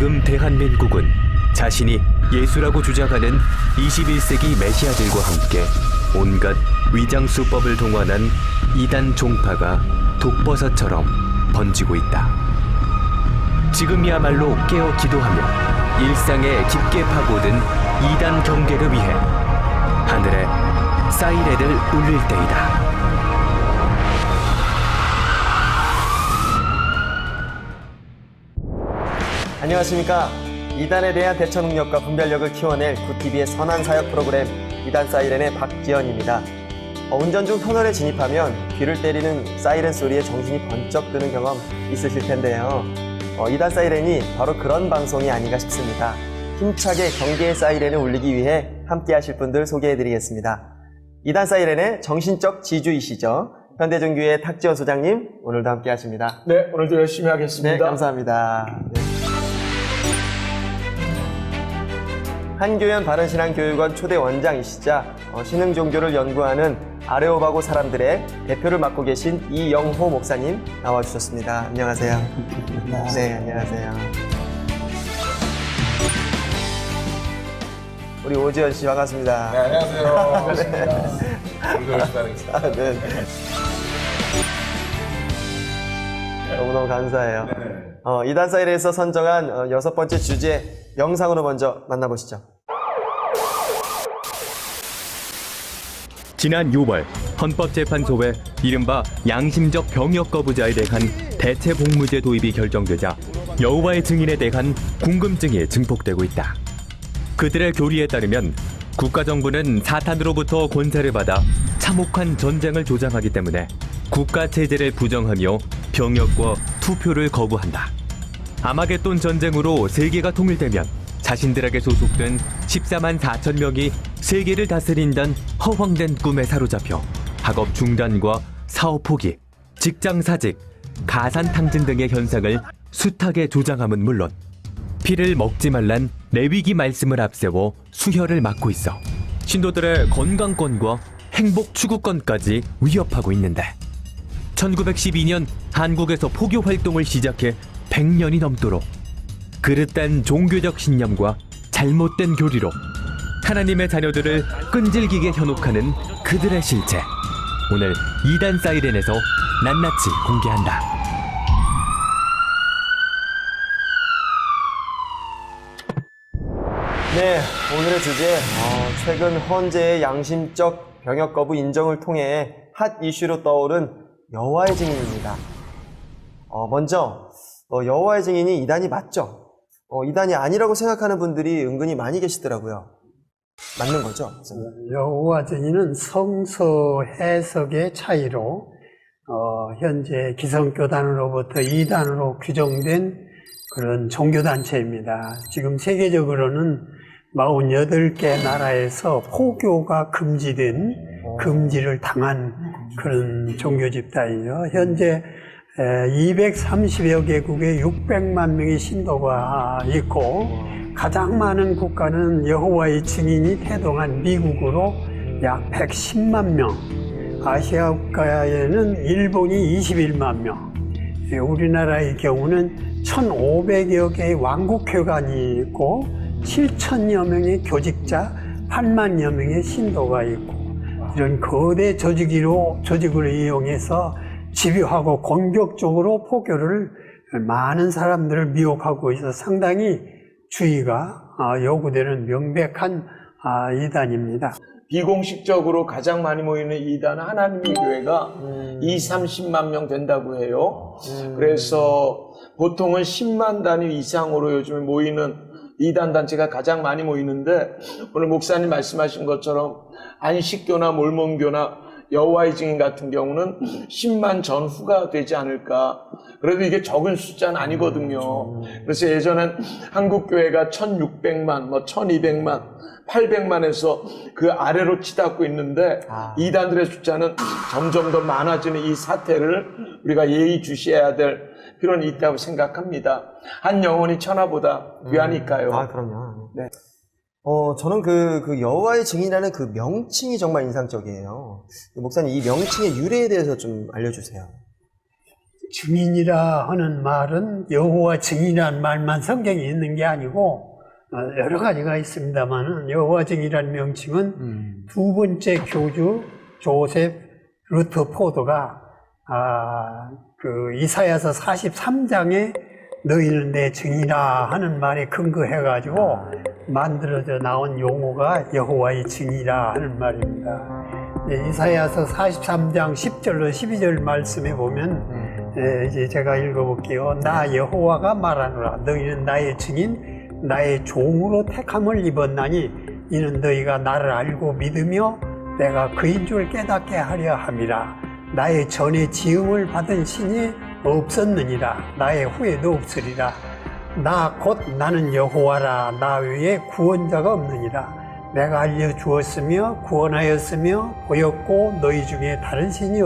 지금 대한민국은 자신이 예수라고 주장하는 21세기 메시아들과 함께 온갖 위장수법을 동원한 이단 종파가 독버섯처럼 번지고 있다. 지금이야말로 깨어 기도하며 일상에 깊게 파고든 이단 경계를 위해 하늘에 사이렌을 울릴 때이다. 안녕하십니까. 이단에 대한 대처 능력과 분별력을 키워낼 굿TV의 선한 사역 프로그램 이단 사이렌의 박지연입니다. 운전 중 터널에 진입하면 귀를 때리는 사이렌 소리에 정신이 번쩍 드는 경험 있으실 텐데요. 이단 사이렌이 바로 그런 방송이 아닌가 싶습니다. 힘차게 경계의 사이렌을 울리기 위해 함께 하실 분들 소개해드리겠습니다. 이단 사이렌의 정신적 지주이시죠. 현대중교회 탁지원 소장님, 오늘도 함께 하십니다. 네, 오늘도 열심히 하겠습니다. 네, 감사합니다. 네. 한교연 바른신앙교육원 초대 원장이시자 신흥종교를 연구하는 아레오바고 사람들의 대표를 맡고 계신 이영호 목사님 나와주셨습니다. 안녕하세요. 네, 안녕하세요. 우리 오지연 씨 반갑습니다. 네, 안녕하세요. 반갑습니다. 오늘도 열심히 하겠습니다. 네. 너무너무 감사해요. 네. 이단 사이렌에서 선정한 6번째 주제 영상으로 먼저 만나보시죠. 지난 6월 헌법재판소에 이른바 양심적 병역 거부자에 대한 대체 복무제 도입이 결정되자 여호와의 증인에 대한 궁금증이 증폭되고 있다. 그들의 교리에 따르면 국가정부는 사탄으로부터 권세를 받아 참혹한 전쟁을 조장하기 때문에 국가체제를 부정하며 병역과 투표를 거부한다. 아마겟돈 전쟁으로 세계가 통일되면 자신들에게 소속된 14만 4천 명이 세계를 다스린다는 허황된 꿈에 사로잡혀 학업 중단과 사업 포기, 직장 사직, 가산 탕진 등의 현상을 숱하게 조장함은 물론 피를 먹지 말란 레위기 말씀을 앞세워 수혈을 막고 있어 신도들의 건강권과 행복 추구권까지 위협하고 있는데 1912년 한국에서 포교 활동을 시작해 100년이 넘도록 그릇된 종교적 신념과 잘못된 교리로 하나님의 자녀들을 끈질기게 현혹하는 그들의 실체. 오늘 이단 사이렌에서 낱낱이 공개한다. 네, 오늘의 주제, 최근 헌재의 양심적 병역 거부 인정을 통해 핫 이슈로 떠오른 여호와의 증인입니다. 먼저 여호와의 증인이 이단이 맞죠? 이단이 아니라고 생각하는 분들이 은근히 많이 계시더라고요. 맞는 거죠? 여호와 증인은 성서 해석의 차이로 현재 기성교단으로부터 이단으로 규정된 그런 종교단체입니다. 지금 세계적으로는 48개 나라에서 포교가 금지된 금지를 당한 그런 종교 집단이죠. 현재 230여 개국에 600만 명의 신도가 있고 가장 많은 국가는 여호와의 증인이 태동한 미국으로 약 110만 명, 아시아 국가에는 일본이 21만 명, 우리나라의 경우는 1,500여 개의 왕국회관이 있고 7천여 명의 교직자, 8만여 명의 신도가 있고 이런 거대 조직을 이용해서 집요하고 공격적으로 포교를 많은 사람들을 미혹하고 있어 상당히 주의가 요구되는 명백한 이단입니다. 비공식적으로 가장 많이 모이는 이단은 하나님의 교회가 30만 명 된다고 해요. 그래서 보통은 10만 단위 이상으로 요즘 모이는 이단 단체가 가장 많이 모이는데 오늘 목사님 말씀하신 것처럼 안식교나 몰몬교나 여호와의 증인 같은 경우는 10만 전후가 되지 않을까. 그래도 이게 적은 숫자는 아니거든요. 그래서 예전엔 한국교회가 1600만, 1200만, 800만에서 그 아래로 치닫고 있는데 이단들의 숫자는 점점 더 많아지는 이 사태를 우리가 예의주시해야 될 필요는 있다고 생각합니다. 한 영혼이 천하보다 귀하니까요. 그럼요. 네. 저는 그 여호와의 증인이라는 그 명칭이 정말 인상적이에요. 목사님, 이 명칭의 유래에 대해서 좀 알려주세요. 증인이라 하는 말은 여호와 증인이라는 말만 성경에 있는 게 아니고 여러 가지가 있습니다만은 여호와 증인이라는 명칭은 두 번째 교주 조셉 루터포드가 그 이사야서 43장에 너희는 내 증인이라 하는 말에 근거해가지고 만들어져 나온 용어가 여호와의 증인이라 하는 말입니다. 이사야서 43장 10절로 12절 말씀에 보면 이제 제가 읽어볼게요. 나 여호와가 말하노라. 너희는 나의 증인, 나의 종으로 택함을 입었나니 이는 너희가 나를 알고 믿으며 내가 그인 줄 깨닫게 하려 함이라. 나의 전에 지음을 받은 신이 없었느니라. 나의 후에도 없으리라. 나 곧 나는 여호와라. 나 외에 구원자가 없느니라. 내가 알려주었으며 구원하였으며 보였고 너희 중에 다른 신이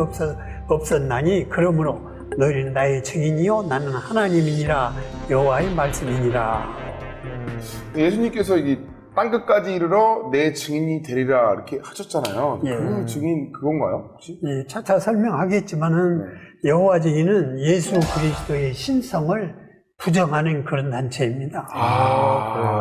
없었나니 그러므로 너희는 나의 증인이요 나는 하나님이니라. 여호와의 말씀이니라. 예수님께서 이 땅끝까지 이르러 내 증인이 되리라 이렇게 하셨잖아요. 예. 그 증인 그건가요? 혹시? 예, 차차 설명하겠지만은 여호와 증인은 예수 그리스도의 신성을 부정하는 그런 단체입니다.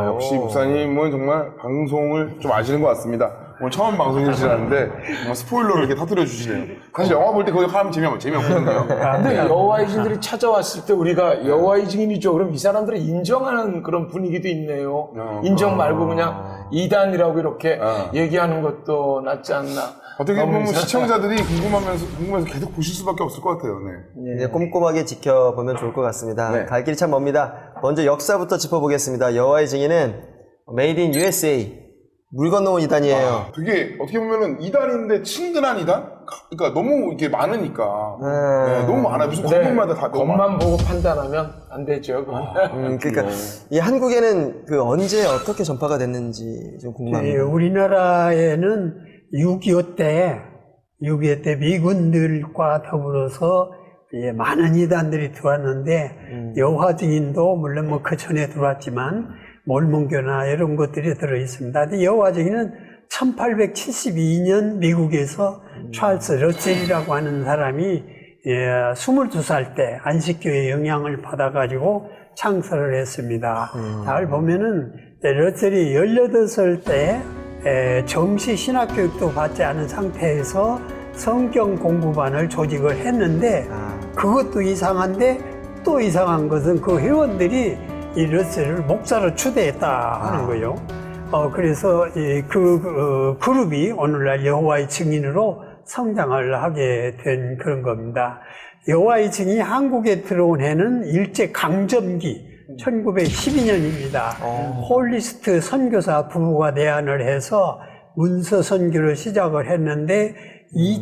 역시 목사님은 정말 방송을 좀 아시는 것 같습니다. 오늘 처음 방송이시라는데 정말 스포일러를 이렇게 터뜨려 주시네요. 사실 영화 볼 때 거기 하면 재미없거든요. 근데 여호와의 증인들이 찾아왔을 때 우리가 여호와의 증인이죠. 그럼 이 사람들을 인정하는 그런 분위기도 있네요. 인정 말고 그냥 이단이라고 이렇게 얘기하는 것도 낫지 않나. 어떻게 보면 시청자들이 궁금해서 계속 보실 수밖에 없을 것 같아요. 네. 이제 꼼꼼하게 지켜보면 좋을 것 같습니다. 네. 갈 길이 참 먼니다. 먼저 역사부터 짚어보겠습니다. 여호와의 증인은 Made in USA, 물 건너온 이단이에요. 되게 어떻게 보면은 이단인데 친근한 이단? 그러니까 너무 이게 많으니까 네, 너무 많아요. 무슨 건물마다 다 너무 겉만 보고 판단하면 안 되죠. 그러니까 이 한국에는 그 언제 어떻게 전파가 됐는지 좀 궁금합니다. 우리나라에는 6.25 때 미군들과 더불어서 많은 이단들이 들어왔는데 여호와 증인도 물론 뭐 그 전에 들어왔지만 몰몬교나 이런 것들이 들어있습니다. 근데 여호와 증인은 1872년 미국에서 찰스 러셀이라고 하는 사람이 22살 때 안식교의 영향을 받아가지고 창설을 했습니다. 잘 보면은 러셀이 18살 때 정시 신학교육도 받지 않은 상태에서 성경 공부반을 조직을 했는데 그것도 이상한데 또 이상한 것은 그 회원들이 이 러셀을 목사로 추대했다 하는 거예요. 그래서 그 그룹이 오늘날 여호와의 증인으로 성장을 하게 된 그런 겁니다. 여호와의 증인이 한국에 들어온 해는 일제 강점기 1912년입니다. 홀리스트 선교사 부부가 내한을 해서 문서 선교를 시작을 했는데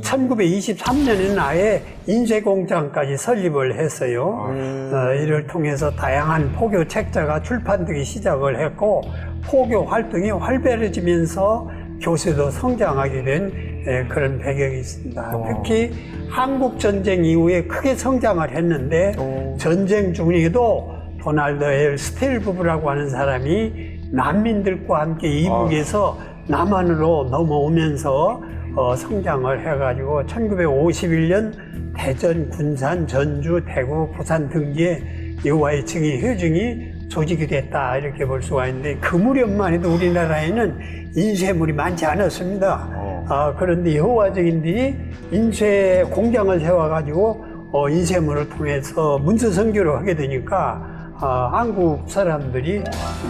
1923년에는 아예 인쇄공장까지 설립을 했어요. 이를 통해서 다양한 포교 책자가 출판되기 시작을 했고 포교 활동이 활발해지면서 교세도 성장하게 된 그런 배경이 있습니다. 특히 한국전쟁 이후에 크게 성장을 했는데 전쟁 중에도 도널드 L. 스텔 부부라고 하는 사람이 난민들과 함께 이북에서 남한으로 넘어오면서 성장을 해가지고 1951년 대전, 군산, 전주, 대구, 부산 등지에 여호와의 증인 회중이 조직이 됐다 이렇게 볼 수가 있는데 그 무렵만 해도 우리나라에는 인쇄물이 많지 않았습니다. 그런데 여호와 증인들이 인쇄 공장을 세워가지고 인쇄물을 통해서 문서 선교를 하게 되니까 한국 사람들이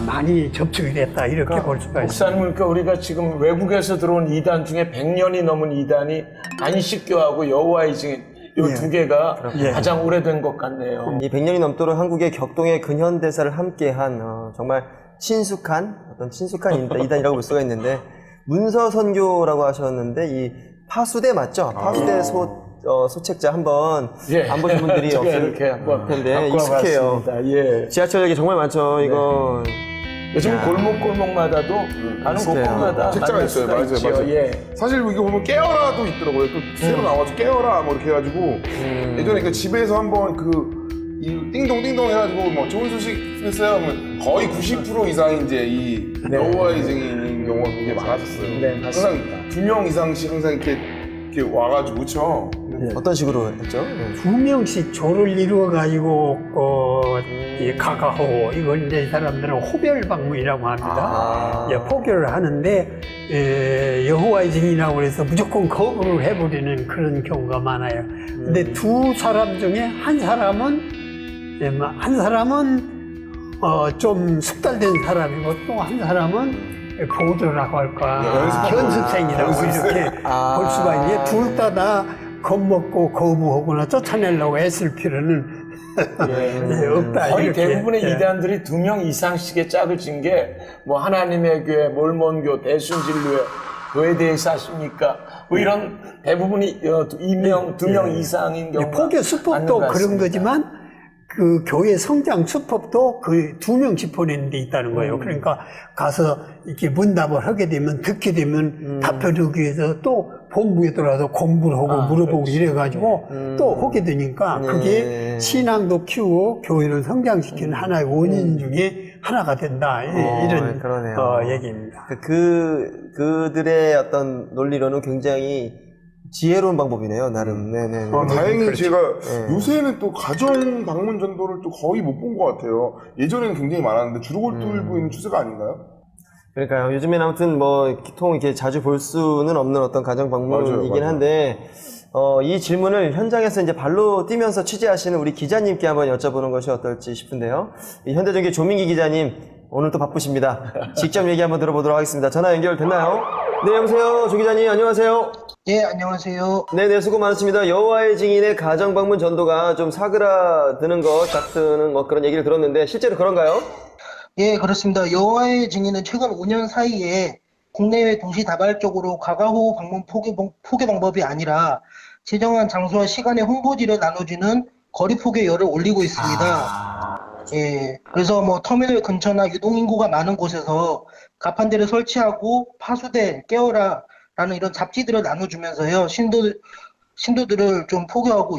많이 접촉이 됐다 이렇게 볼 수가 있습니다. 목사님, 그러니까 우리가 지금 외국에서 들어온 이단 중에 100년이 넘은 이단이 안식교하고 여호와의 증인 이 두 개가 가장 오래된 것 같네요. 이 100년이 넘도록 한국의 격동의 근현대사를 함께한 정말 친숙한 이단이라고 볼 수가 있는데 문서 선교라고 하셨는데 이 파수대 맞죠? 파수대 소책자 한번 안 보신 분들이 없을 텐데 익숙해요. 지하철역에 정말 많죠. 이거 요즘 골목골목마다도 가는 곳곳마다 책자가 있어요. 맞아요. 사실 이거 보면 깨어라도 있더라고요. 또 새로 나와서 깨어라 뭐 이렇게 해가지고 예전에 그 집에서 한번 이 띵동띵동 해가지고 뭐 좋은 소식 했어요. 하면 거의 90% 이상이 이제 이 여호와의 증인인 경우가 굉장히 많았었어요. 네, 맞습니다. 항상 2명 이상씩 항상 이렇게 와가지고 그렇죠. 어떤 식으로 했죠? 네. 2명씩 조를 이루어 가지고 이 가가호 이걸 이제 이 사람들은 호별 방문이라고 합니다. 포교를 하는데 여호와의 증인이라고 해서 무조건 거부를 해버리는 그런 경우가 많아요. 근데 두 사람 중에 한 사람은 좀 숙달된 사람이고 또 한 사람은 보조라고 할까 연습생이라고 이렇게 볼 수가 있는데 둘 다 겁먹고 거부하거나 쫓아내려고 애쓸 필요는 없다. 거의 이렇게. 대부분의 이단들이 2명 이상씩의 짝을 진 게 뭐 하나님의 교회, 몰몬교, 대순진료회 교회에 대해서 아십니까? 뭐 이런 대부분이 2명 이상인 경우가 포교 수법도 그런 거지만 그 교회 성장 수법도 그 2명씩 보내는 데 있다는 거예요. 그러니까 가서 이렇게 문답을 하게 되면 듣게 되면 답변하기 위해서 또 본부에 들어가서 공부를 하고 물어보고 이래가지고 또 하게 되니까 그게 신앙도 키우고 교회를 성장시키는 하나의 원인 중에 하나가 된다. 이런 얘기입니다. 그들의 어떤 논리로는 굉장히 지혜로운 방법이네요, 나름. 네네. 다행히 그렇죠. 제가 요새는 또 가정 방문 전도를 또 거의 못 본 것 같아요. 예전에는 굉장히 많았는데 주로 굴뚝이고 있는 추세가 아닌가요? 그러니까요. 요즘엔 아무튼 뭐 기통 이렇게 자주 볼 수는 없는 어떤 가정 방문이긴 맞아요. 한데 이 질문을 현장에서 이제 발로 뛰면서 취재하시는 우리 기자님께 한번 여쭤보는 것이 어떨지 싶은데요. 이 현대전기 조민기 기자님 오늘 또 바쁘십니다. 직접 얘기 한번 들어보도록 하겠습니다. 전화 연결됐나요? 네, 여보세요. 조 기자님 안녕하세요. 예, 안녕하세요. 네네, 수고 많으십니다. 여호와의 증인의 가정 방문 전도가 좀 사그라드는 것 같은 그런 얘기를 들었는데 실제로 그런가요? 예, 그렇습니다. 여호와의 증인은 최근 5년 사이에 국내외 동시다발적으로 가가호 방문 포교 방법이 아니라 지정한 장소와 시간에 홍보지를 나눠주는 거리 포교열을 올리고 있습니다. 예, 그래서 뭐 터미널 근처나 유동인구가 많은 곳에서 가판대를 설치하고 파수대, 깨어라 라는 이런 잡지들을 나눠주면서요, 신도들을 좀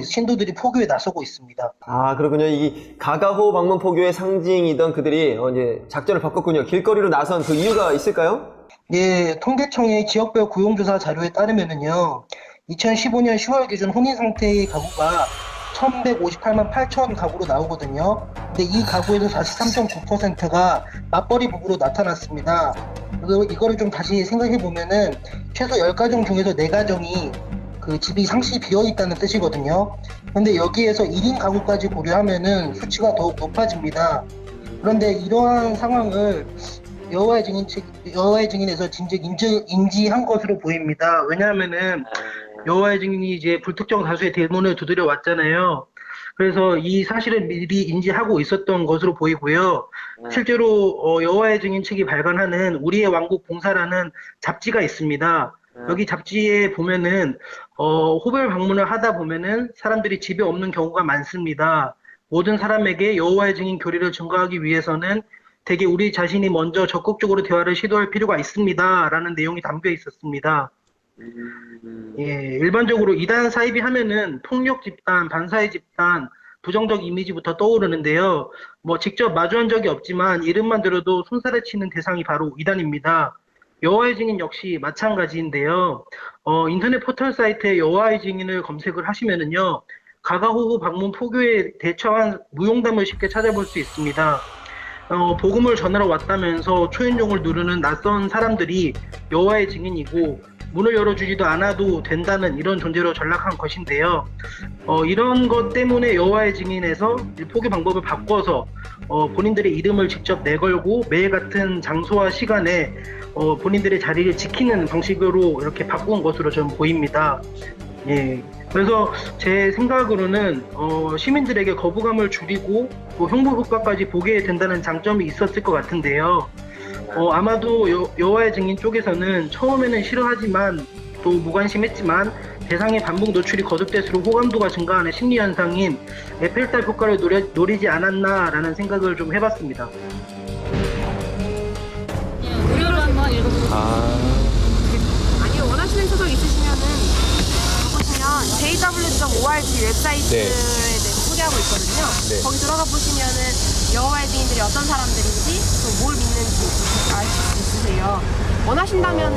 신도들이 포교에 나서고 있습니다. 아, 그렇군요. 이 가가호 방문 포교의 상징이던 그들이 이제 작전을 바꿨군요. 길거리로 나선 그 이유가 있을까요? 예, 통계청의 지역별 고용조사 자료에 따르면은요, 2015년 10월 기준 혼인 상태의 가구가 1158만 8천 가구로 나오거든요. 근데 이 가구에서 43.9%가 맞벌이 부부로 나타났습니다. 그래서 이거를 좀 다시 생각해 보면은 최소 10가정 중에서 4가정이 그 집이 상시 비어 있다는 뜻이거든요. 근데 여기에서 1인 가구까지 고려하면은 수치가 더욱 높아집니다. 그런데 이러한 상황을 여호와의 증인에서 진즉 인지한 것으로 보입니다. 왜냐하면은 여호와의 증인이 이제 불특정 다수의 대문을 두드려 왔잖아요. 그래서 이 사실을 미리 인지하고 있었던 것으로 보이고요. 실제로 여호와의 증인 측이 발간하는 우리의 왕국 봉사라는 잡지가 있습니다. 여기 잡지에 보면은 호별 방문을 하다 보면은 사람들이 집에 없는 경우가 많습니다. 모든 사람에게 여호와의 증인 교리를 증거하기 위해서는 대개 우리 자신이 먼저 적극적으로 대화를 시도할 필요가 있습니다. 라는 내용이 담겨 있었습니다. 예, 일반적으로 이단 사이비 하면은 폭력 집단, 반사회 집단, 부정적 이미지부터 떠오르는데요. 뭐 직접 마주한 적이 없지만 이름만 들어도 손살에 치는 대상이 바로 이단입니다. 여호와의 증인 역시 마찬가지인데요. 인터넷 포털 사이트에 여호와의 증인을 검색을 하시면은요, 가가호 방문 포교에 대처한 무용담을 쉽게 찾아볼 수 있습니다. 복음을 전하러 왔다면서 초인종을 누르는 낯선 사람들이 여호와의 증인이고 문을 열어주지도 않아도 된다는 이런 존재로 전락한 것인데요. 이런 것 때문에 여호와의 증인에서 포교 방법을 바꿔서 본인들의 이름을 직접 내걸고 매일 같은 장소와 시간에 본인들의 자리를 지키는 방식으로 이렇게 바꾼 것으로 저는 보입니다. 예. 그래서 제 생각으로는 시민들에게 거부감을 줄이고 홍보 효과까지 보게 된다는 장점이 있었을 것 같은데요. 아마도 여호와의 증인 쪽에서는 처음에는 싫어하지만 또 무관심했지만 대상의 반복 노출이 거듭될수록 호감도가 증가하는 심리 현상인 에펠탑 효과를 노리지 않았나라는 생각을 좀 해봤습니다. 무료로 한번 읽어보세요. 아니 원하시는 소설 있으시면은 보시면 jw.org 웹사이트에 대해서 소개하고 있거든요. 거기 들어가 보시면은 여호와의 증인들이 어떤 사람들인지 또 뭘 믿는지 아실 수 있으세요. 원하신다면은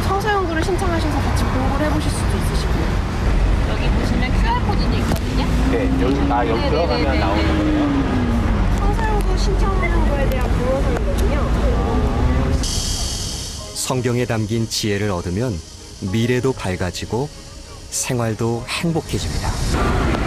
청소 연구를 신청하셔서 같이 공부를 해보실 수도 있으시고요. 여기 들어가면 나오는 거예요? 성사용도 신청하는 거에 대한 동영상이거든요. 성경에 담긴 지혜를 얻으면 미래도 밝아지고 생활도 행복해집니다.